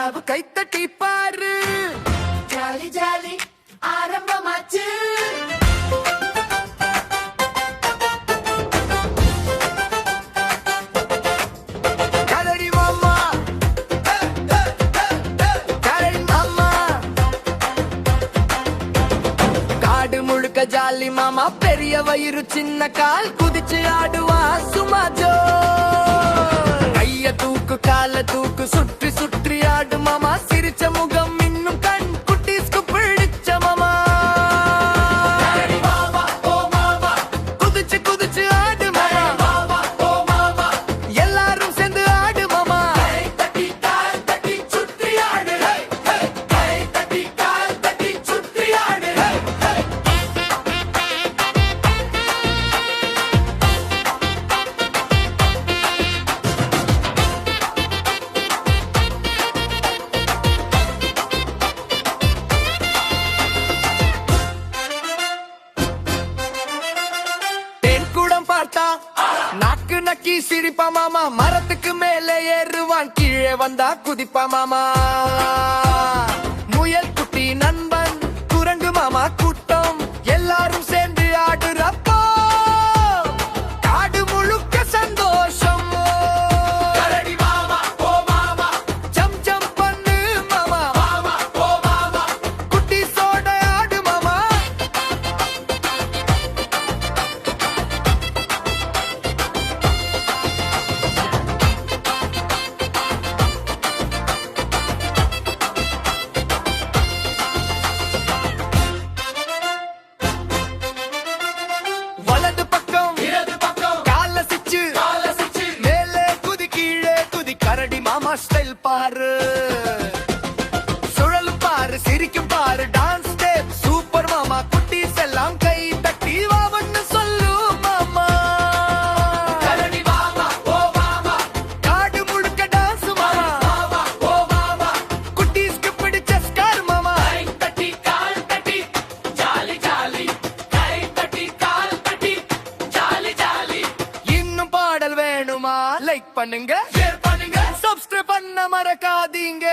ராஜாவு கைத்தட்டி பாரு. Jolly jolly ஆரம்பமாச்சு. கரடி மாமா, கரடி மாமா, காடு முழுக்க ஜாலி மாமா, பெரிய வயிறு சின்ன கால், குதிச்சு ஆடுவா சும்மா ஜோ. கைய தூக்கு கால தூக்கு, சுற்றி சுற்றி ஆடு மாமா, சிரிச்ச முகம் இன்னும் கண் குட்டிஸ்க்கு பிடிச்ச மாமா. குதிச்சு குதிச்சு ஆடு மாமா, எல்லாரும் சேர்ந்து ஆடு மாமா. சுற்றி ஆடு, சுற்றி ஆடு. பார்த்தா நாக்கு நக்கி சிரிப்பா மாமா, மரத்துக்கு மேலே ஏறுவான், கீழே வந்தா குதிப்பா மாமா. முயல் குட்டி நண்பன் குரங்கு மாமா கூட்டம், எல்லாரும் சேர்ந்து ஆடுறப்போ காடு முழுக்க சந்தோஷம். ஜம் ஜம் பண்ணு மாமா, குட்டிஸோட ஆடு மாமா. வலது பக்கம் இடது பக்கம், கால சிச்சு மேலே குதி கீழே குதி, கரடி மாமா ஸ்டைல் பாரு. சுழலும் பாரு, சிரிக்கும் பாரு, டான்ஸ் ஸ்டெப் சூப்பர் மாமா. குட்டீஸ் எல்லாம் கை தட்டி வாவன்னு சொல்லு மாமா. கரடி மாமா ஓ மாமா, காடு முழுக்க டான்ஸ் மாமா. குட்டீஸ்க்கு பிடிச்ச ஸ்டார் மாமா. கை தட்டி கால் தட்டி ஜாலி ஜாலி, கை தட்டி கால் தட்டி ஜாலி ஜாலி. இன்னும் பாடல் வேணுமா? லைக் பண்ணுங்க, ஷேர் பண்ணுங்க, சப்ஸ்கிரைப் பண்ண மறக்காதீங்க.